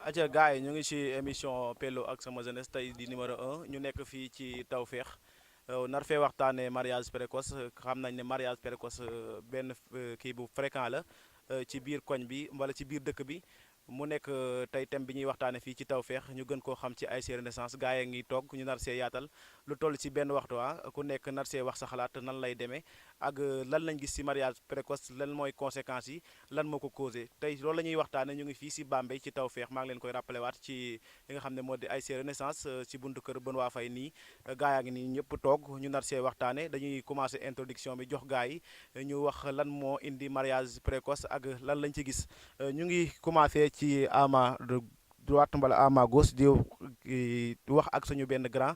aca gars yi ñu ngi ci émission Pello ak sama jeunesse tey di numéro un ñu nekk fii ci Tawfekh nar fee waxtaanee mariage précoce xam nañ ne mariage précoce benn kii bu fréquent la ci biir koñ bi wala ci biir dëkk bi mu nekk tey thème bi ñuy waxtaanee fii ci Tawfekh ñu gën koo xam ci ASC Renaissance gars yi ngi toog ñu nar see yaatal lu toll ci benn waxtu ku nekk nar see wax sa xalaat nan lay demee ak lan lañ gis ci mariage précoce lan mooy conséquences yi lan moo ko causé tey loolu la ñuy waxtaane ñu ngi fii si Bambey ci Tawfekh maa ngi leen koy rappelé waat ci li nga xam ne moo di ASC Renaissance ci buntu kër Benoît Faye nii gaa yaa ngi nii ñëpp toog ñu nar see waxtaane dañuy commencé introduction bi jox gaa yi ñu wax lan moo indi mariage précoce ak lan lañ ci gis ñu ngi commencé ci ama de droite mbala ama gauche di wax ak suñu benn grand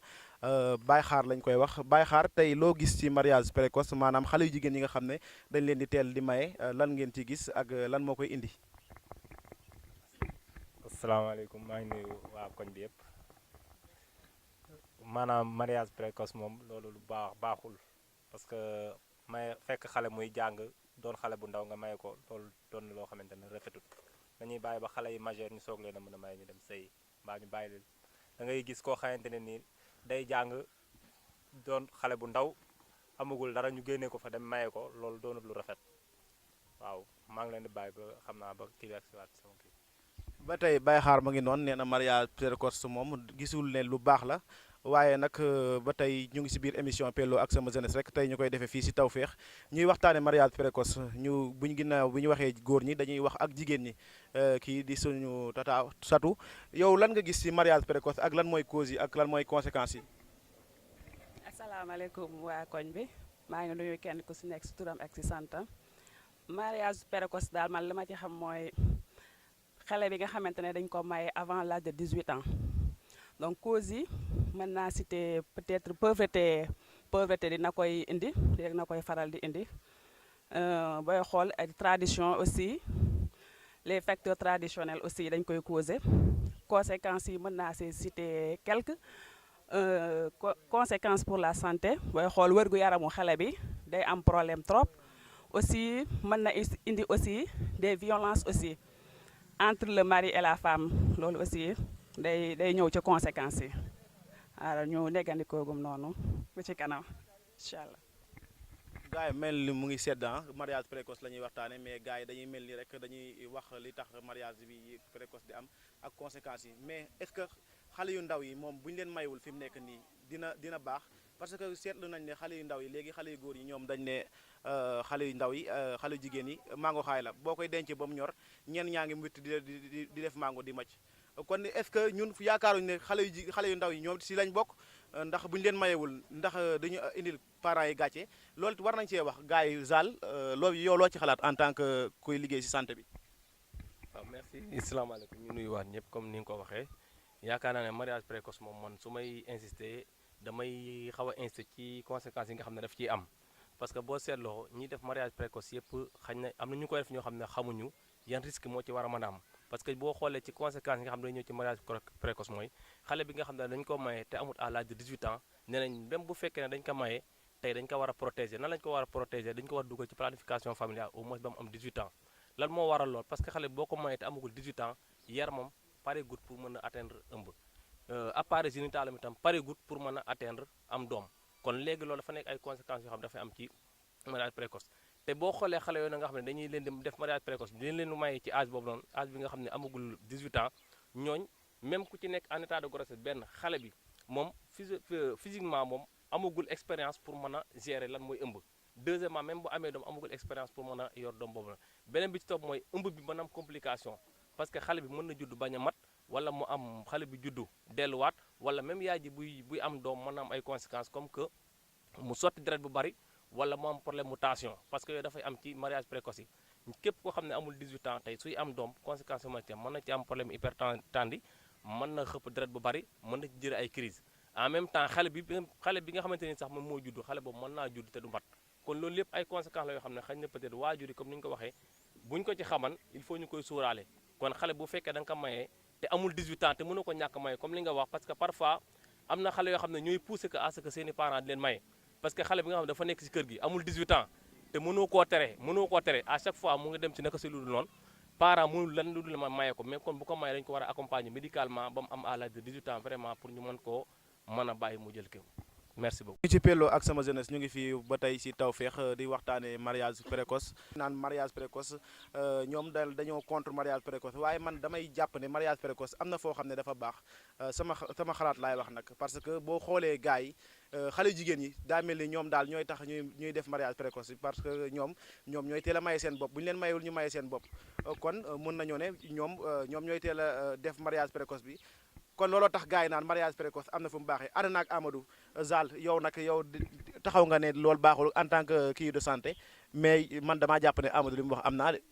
Baye Xaar lañ koy wax Baye Xaar tey loo gis ci mariage précoce maanaam xale yu jigéen yi nga xam ne dañ leen di teel di maye lan ngeen ci gis ak lan moo koy indi. asalaamaaleykum maa ngi nuyu waa koñ bi yëpp maanaam mariage précoce moom loolu lu baaxul parce que may fekk xale muy jàng doon xale bu ndaw nga maye ko loolu doon loo xamante ne rafetut dañuy bàyyi ba xale yi majeur ñu soog leen a mën a maye ñu dem sëy mbaa ñu bàyyi leen da ngay gis koo xamante ne nii day jàng doon xale bu ndaw amagul dara ñu génnee ko fa dem maye ko loolu doonut lu rafet waaw maa ngi leen di bàyyi ba xam naa ba kii ak si waat sama kii. ba tey Baye Xaar ma ngi noonu nee na mariage précoce moom gisul ne lu baax la waaye nag ba tey ñu ngi si biir émission Pello ak sama jeunesse rek tey ñu koy defee fii si Tawfekh ñuy waxtaane mariage précoce ñu buñ ginnaaw bu ñu waxee góor ñi dañuy wax ak jigéen ñi kii di suñu tata Satu yow lan nga gis si mariage précoce ak lan mooy cause yi ak lan mooy conséquences yi. asalaamaaleykum waa koñ bi maa ngi nuyu kenn ku si nekk si turam ak si santam mariage précoce daal man li ma ci xam mooy xale bi nga xamante ne dañ ko maye avant l'âge de 18 ans donc cause yi mën naa citer peut-être pauvreté dina koy indi dina koy faral di indi booy xool ay tradition aussi les facteurs traditionnels aussi dañ koy causer conséquences yi mën naa see citer quelques conséquences pour la santé booy xool wërgu yaramu xale bi day am problème trop aussi mën na indi aussi des violences aussi entre le mari et la femme loolu aussi day ñëw ci conséquences yi waaw ñu nekkandikoogum noonu ba ci kanam incha allah. gars yi mel ni mu ngi sedd mariage précoce la ñuy waxtaane mais gars yi dañuy mel ni rek dañuy wax li tax mariage bi précoce di am ak conséquences yi mais est-ce que xale yu ndaw yi moom bu ñu leen maywul fi mu nekk nii dina baax parce que seetlu nañ ne xale yu ndaw yi léegi xale yu góor yi ñoom dañ ne xale yu ndaw yi xale yu jigéen yi mango xaay la boo koy dencee ba mu ñor ñenn ñaa ngi mbitt di def mango di macc kon est-ce que ñun yaakaaruñu ne xale yu ndaw yi ñoom si lañ bokk ndax bu ñu leen mayewul ndax dañu indil parents yi gàcce loolu war nañ cee wax gars yi Zal loolu yow loo ci xalaat en tant que kuy liggéey si santé bi. waaw merci asalaamaaleykum ñu nuyuwaat ñëpp comme ni nga ko waxee yaakaar naa ne mariage précoce moom man su may insister damay xaw a insister ci conséquences yi nga xam ne daf ciy am parce que boo seetloo ñiy def mariage précoce yëpp xañ na am na ñu koy def ñoo xam ne xamuñu yan risque moo ci war a mën a am parce que boo xoolee ci conséquences yi nga xam ne dañu ñëw ci mariage précoce mooy xale bi nga xam ne dañu ko maye te amul à l'âge de 18 ans nee nañ même bu fekkee ne dañ ko maye tey dañ ko war a protéger nan lañ ko war a protéger dañ ko war a dugal ci planification familiale au moins ba mu am 18 ans lan moo waral lool parce que xale boo ko maye te amagul 18 ans yaramam paregut pour mën a atteindre ëmb appareil génital am itam paregut pour mën a atteindre am doom kon léegi loolu dafa nekk ay conséquences yoo xam dafay am ci mariage précoce te boo xoolee xale yooyu nga xam ne dañuy leen di def mariage précoce dañ leen maye ci âge boobu noonu âge bi nga xam ne amagul 18 ans ñooñ même ku ci nekk en état de grossesse benn xale bi moom physiquement moom amagul expérience pour mën a gérer lan mooy ëmb deuxièmement même bu amee doom amagul expérience pour mën a yor doom boobu la beneen bi ci topp mooy ëmb bi mën a am complication parce que xale bi mën na judd bañ a mat wala mu am xale bi juddu delluwaat wala même yaay ji buy am doom mën na am ay conséquences comme que mu sotti deret bu bari wala mu am problème mu tension parce que yooyu dafay am ci mariage précoce yi képp koo xam ne amul 18 ans tey suy am doom conséquence ma ci am mën na ci am problème hypertendu mën na xëpp deret bu bari mën na ci jëre ay crise en même temps xale bi nga xamante ni sax moom moo judd xale boobu mën naa judd te du mat kon loolu lépp ay conséquences la yoo xam ne xëy na peut-être waajur yi comme ni ñu ko waxee buñ ko ci xaman il faut ñu koy sóoraale kon xale bu fekkee da nga ko mayee te amul 18 ans te mënu ko ñàkk maye comme li nga wax parce que parfois am na xale yoo xam ne ñooy pousser que à ce que seeni parents di leen maye parce que xale bi nga xam ne dafa nekk ci kër gi amul 18 ans te mënoo koo tere à chaque fois mu ngi dem ci naka si lu dul noonu parent mënul lan lu dul ma maye ko mais kon bu ko maye dañu ko war a accompagner médicalement ba mu am à l'âge de 18 ans vraiment pour ñu mën koo mën a bàyyi mu jël ko merci beaucoup. ñu ci Pello ak sama jeunesse ñu ngi fii ba tey si Tawfekh di waxtaanee mariage précoce naan mariage précoce ñoom dañoo contre mariage précoce waaye man damay jàpp ne mariage précoce am na foo xam ne dafa baax sama xalaat laay wax nag parce que boo xoolee gars yi xale jigéen yi daa mel ni ñoom daal ñooy tax ñuy def mariage précoce parce que ñoom ñooy teel a maye seen bopp bu ñu leen mayewul ñu maye seen bopp kon mën nañoo ne ñoom ñooy teel a def mariage précoce bi. kon looloo tax gars yi naan mariage précoce am na fu mu baaxee ànd naag Amadou Zal yow nag yow taxaw nga ne loolu baaxul en tant que kii de santé mais man damaa jàpp ne Amadou li mu wax am naa de.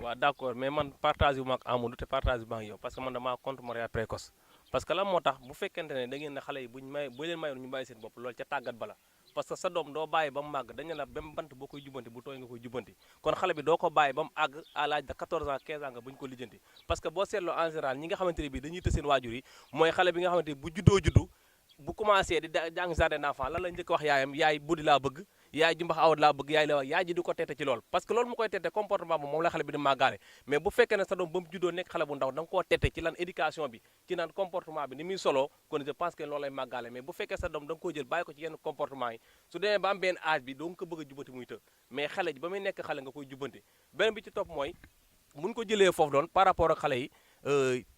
waaw d'accord mais man partage bu ma ak Amadou te partage bu ma ak yow parce que man damaa contre mariage précoce parce que lan moo tax bu fekkente ne da ngeen ne xale yi bu leen mayoon ñu bàyyi seen bopp loolu ca tàggat bala parce que sa doom doo bàyyi ba mu màgg dañu la même bant boo koy jubanti bu tooy nga koy jubanti kon xale bi doo ko bàyyi ba mu àgg à l'âge de 14 ans 15 ans nga buñu ko lijjanti parce que boo seetloo en général ñi nga xamante ne bii dañuy tës seen waajur yi mooy xale bi nga xamante ni bu juddu bu commencé di jàng jardin d'enfant lan la njëkk wax yaayam yaay buddi laa bëgg yaay jumbax awat laa bëgg yaay la wax yaay ji di ko tette ci loolu parce que loolu mu koy tette comportement moom la xale bi di màggaale mais bu fekkee ne sa doom ba mu juddoo nekk xale bu ndaw da nga koo tette ci lan éducation bi ci naan comportement bi ni muy soloo kon je pense que loolu lay màggaale mais bu fekkee sa doom da nga koo jël bàyyi ko ci yenn comportement yi su demee ba am benn âge bi doo nga ko bëgg a jubanti muy të mais xale ji ba muy nekk xale nga koy jubanti beneen bi ci topp mooy buñ ko jëlee foofu doon par rapport ak xale yi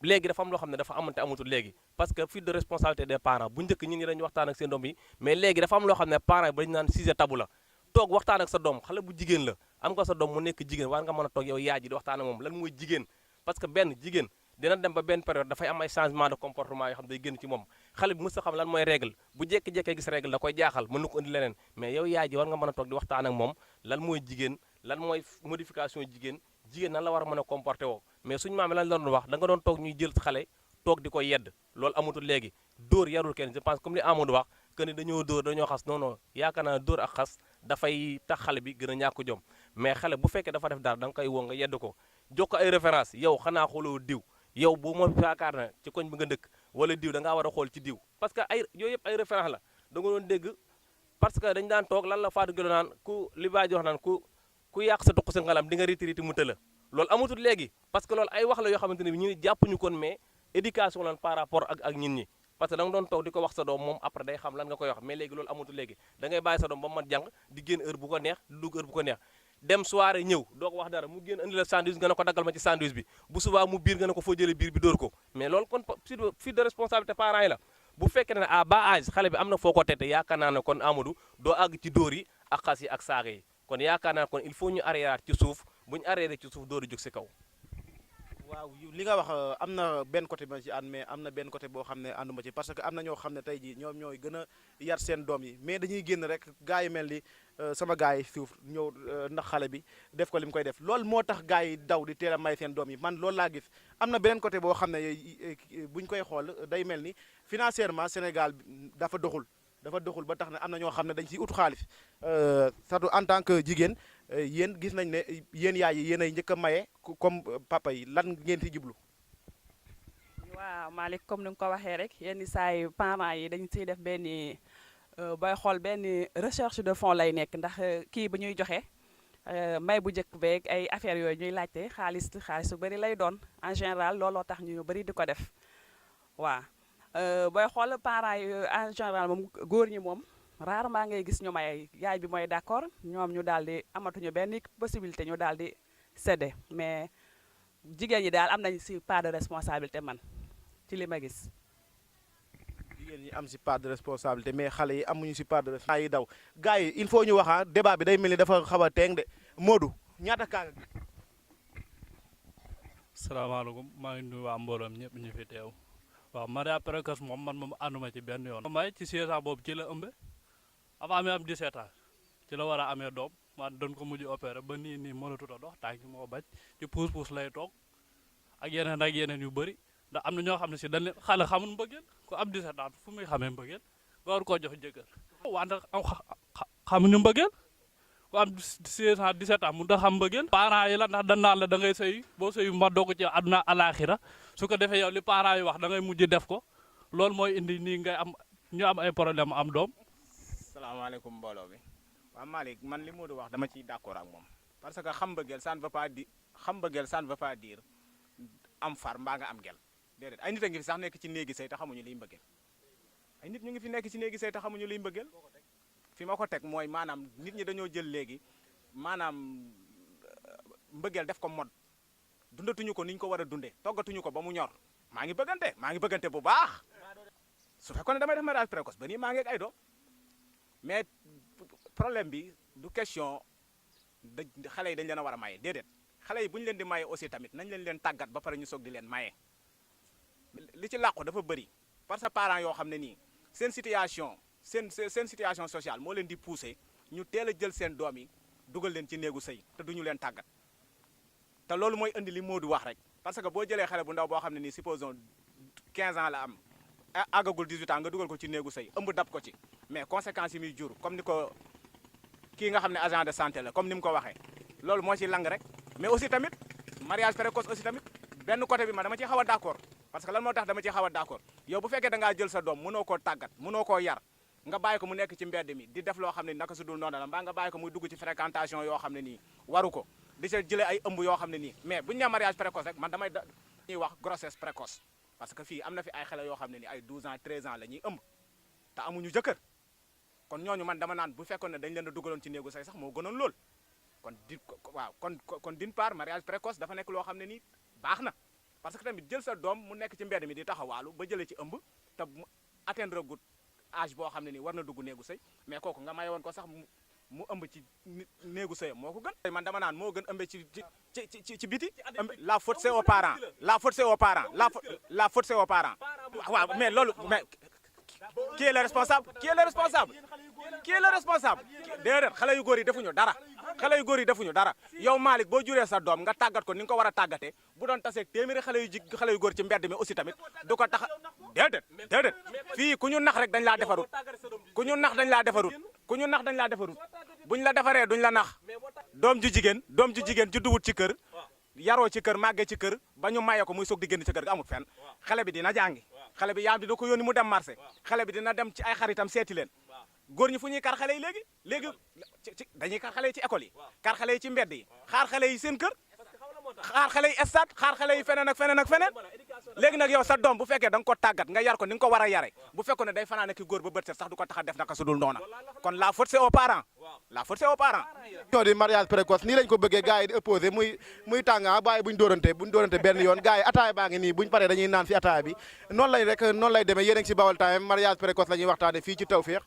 léegi dafa am loo xam ne dafa amante amatul léegi parce que fuite de responsabilité des parents bu njëkk ñi dañu waxtaan ak seen doom yi mais léegi dafa am loo xam ne parents yi ba dañu naan sujet tabou la toog waxtaan ak sa doom xale bu jigéen la am nga sa doom mu nekk jigéen war nga mën a toog yow yaay ji di waxtaan ak moom lan mooy jigéen parce que benn jigéen dina dem ba benn période dafay am ay changement de comportement yoo xam day génn ci moom xale bi mës a xam lan mooy règle bu jékki-jékkee gis règle da koy jaaxal mën na ko indi leneen mais yow yaay ji war nga mën a toog di waxtaan ak moom lan mooy jigéen lan mooy modification jigéen nan la war a mën a comporté woo mais suñu maam lan la doon wax da nga doon toog ñuy jël xale toog di ko yedd loolu amatul léegi dóor yarul kenn je pense comme li Amadou wax que ni dañoo dóor dañoo xas non yaakaar naa dóor ak xas dafay tax xale bi gën a ñàkk jom mais xale bu fekkee dafa def dara da nga koy woo nga yedd ko jox ko ay référence yow xanaa xooloo diw yow bu ma yaakaar na ci koñ bi nga dëkk wala diw da ngaa war a xool ci diw parce que ay yooyu yëpp ay référence la da nga doon dégg parce que dañu daan toog lan la Fatou Gueye naan ku li baa jox naan ku yàq sa tuq sa ngalam di nga riti mu tëla loolu amatul léegi parce que loolu ay wax la yoo xamante ne bi ñu jàppuñu kon mais éducation lan par rapport ak ñin ñi parce que da nga doon toog di ko wax sa doom moom après day xam lan nga koy wax mais léegi loolu amatul léegi da ngay bàyyi sa doom ba mat jàng di génn heure bu ko neex di dugg heure bu ko neex dem soirée ñëw doo ko wax dara mu génn indi la sandwich nga ne ko daggal ma ci sandwich bi bu subaa mu biir nga ne ko foo jëlee biir bi dóor ko mais loolu kon fuite de responsabilité parents yi la bu fekkee ne à bas âge xale bi am na foo ko tette yaakaar naa ne kon Amadou doo àgg ci dóor yi ak xas yi ak saaga yi kon yaakaar naa kon il faut ñu arrière ci suuf bu ñu arrière ci suuf dóor a jóg si kaw. waaw li nga wax am na benn côté ba ci ànd mais am na benn côté boo xam ne ànduma ci parce que am na ñoo xam ne tey jii ñoom ñooy gën a yar seen doom yi mais dañuy génn rek gars yi mel ni sama gars yi suuf ñëw ndax xale bi def ko li mu koy def loolu moo tax gars yi daw di teel a may seen doom yi man loolu laa gis am na beneen côté boo xam ne buñ koy xool day mel ni financièrement Sénégal dafa doxul ba tax ne am na ñoo xam ne dañ ciy ut xaalis surtout en tant que jigéen yéen gis nañ ne yéen yaay yi yéen ay njëkk a maye comme papa yi lan ngeen ci jublu. waaw Malick comme ni nga ko waxee rek yenn saa yi parents yi dañ ciy def benn booy xool benn recherche de fonds lay nekk ndax kii bu ñuy joxe may bu njëkk beeg ay affaires yooyu ñuy laajte xaalis bu bëri lay doon en général looloo tax ñu bëri di ko def waaw. booy xool parents yi en général moom góor ñi moom rarement ngay gis ñu may yaay bi mooy d'accord ñoom ñu daal di amatuñu benn possibilité ñu daal di céder mais jigéen ñi daal am nañ ci part de responsabilité man ci li ma gis. jigéen ñi am ci part de responsabilité mais xale yi amuñu ci part de responsabilité yi daw gars yi il faut ñu wax débat bi day mel ni dafa xaw a teeng de Modou ñaata kaa nga. salaamaaleykum maa ngi nuyu waa mbooloom ñëpp ñu fi teew. waaw mariage précoce moom man moom ànduma ci benn yoon. may ci 16 ans boobu ci la ëmbe avant mi am 17 ans ci la war a amee doom waa doon ko mujj opéré ba nii mënatut a dox tànk moo bañ ci puus lay toog ak yeneen yu bëri ndax am na ñoo xam ne si dañ leen xale xamul mbëggeel ku am 17 ans fu muy xamee mbëggeel nga war koo jox jëkkër wante xamuñu mbëggeel ku am 16 ans 17 ans mun da xam mbëggeel parents yi la ndax dañ naan la da ngay sëy boo sëyu ma doog ci àdduna alaaxira su ko defee yow li parents yi wax da ngay mujj def ko loolu mooy indi nii ngay am ñu am ay problème am doom. salaamaaleykum mbooloo bi waaw Malick man li Modou wax dama ciy d'accord ak moom parce que xam mbëggeel ça ne veut pas dire xam mbëggeel ça ne veut pas dire am far mbaa nga am gel déedéet ay nit a ngi fi sax nekk ci néegi sëy te xamuñu liy mbëggeel ay nit ñu ngi fi nekk ci néegi sëy te xamuñu liy mbëggeel fi ma ko teg mooy maanaam nit ñi dañoo jël léegi maanaam mbëggeel def ko mode dundatuñu ko ni ñu ko war a dundee toggatuñu ko ba mu ñor maa ngi bëggante bu baax su fekkoon ne damay def mariage précoce ba nii maa ngi ak ay doom mais problème bi du question da xale yi dañ leen a war a maye déedéet xale yi bu ñu leen di maye aussi tamit nañ leen tàggat ba pare ñu soog di leen maye li ci làqu dafa bëri parce que parents yoo xam ne nii seen situation sociale moo leen di pousser ñu teel a jël seen doom yi dugal leen ci néegu sëy te duñu leen tàggat te loolu mooy indi li Modou wax rek parce que boo jëlee xale bu ndaw boo xam ne nii supposons 15 ans la am àggagul 18 ans nga dugal ko ci néegu sëy ëmb dab ko ci mais conséquences yi muy jur comme ni ko kii nga xam ne agent de santé la comme ni mu ko waxee loolu moo ci lang rek mais aussi tamit mariage précoce aussi tamit benn côté bi ma dama ci xaw a d'accord parce que lan moo tax dama ci xaw a d'accord yow bu fekkee da ngaa jël sa doom mënoo koo tàggat mënoo koo yar nga bàyyi ko mu nekk ci mbedd mi di def loo xam ne naka su dul noonu la mbaa nga bàyyi ko muy dugg ci fréquentation yoo xam ne nii waru ko di sa jëlee ay ëmb yoo xam ne nii mais bu ñu nee mariage précoce rek man damay ñuy wax grossesse précoce parce que fii am na fi ay xale yoo xam ne nii ay 12 ans 13 ans la ñuy ëmb te amuñu jëkkër kon ñooñu man dama naan bu fekkoon ne dañ leen a dugaloon ci néegu say sax moo gënoon lool kon d'une part mariage précoce dafa nekk loo xam ne nii baax na parce que tamit jël sa doom mu nekk ci mbedd mi di taxawaalu ba jëlee ci ëmb te mu atteindre gut âge boo xam ne nii war na dugg néegu sëy mais kooku nga maye woon ko sax mu ëmb ci néegu sëyam moo ko gën man dama naan moo gën ëmbe ci biti la faute c'est aux parents la faute c'est aux parents la faute c'est aux parents waaw mais loolu mais qui est le responsable déedéet xale yu góor yi defuñu dara yow Malick boo juree sa doom nga tàggat ko ni nga ko war a tàggatee bu doon taseeg téeméeri xale yu góor ci mbedd mi aussi tamit du ko tax déedéet fii ku ñu nax rek dañ laa defarut ku ñu nax dañ laa defarut buñ la defaree duñ la nax doom ju jigéen ju duwut ci kër yaroo ci kër màggee ci kër ba ñu maye ko muy soog di génn ci kër ga amut fenn xale bi dina jàngi xale bi yaam dina ko yónni mu dem marché xale bi dina dem ci ay xaritam seeti leen góor ñi fu ñuy kar xale yi léegi dañuy kar xale yi ci école yi kar xale yi ci mbedd yi xaar xale yi seen kër xaar xale yi stade xaar xale yi feneen ak feneen léegi nag yow sa doom bu fekkee da nga ko tàggat nga yar ko ni nga ko war a yare bu fekkoon ne day fanaan ki góor ba bët set sax du ko tax a def naka su dul noona kon la faute c'est aux parents ñoo di mariage précoce nii lañ ko bëggee gars yi di opposé muy tànga bàyyi buñ dóorante benn yoon gars yi ataaya baa ngi nii buñ paree dañuy naan si ataaya bi noonu lay demee yéen a ngi si Baol Times mariage précoce la ñuy waxtaane fii ci Tawfekh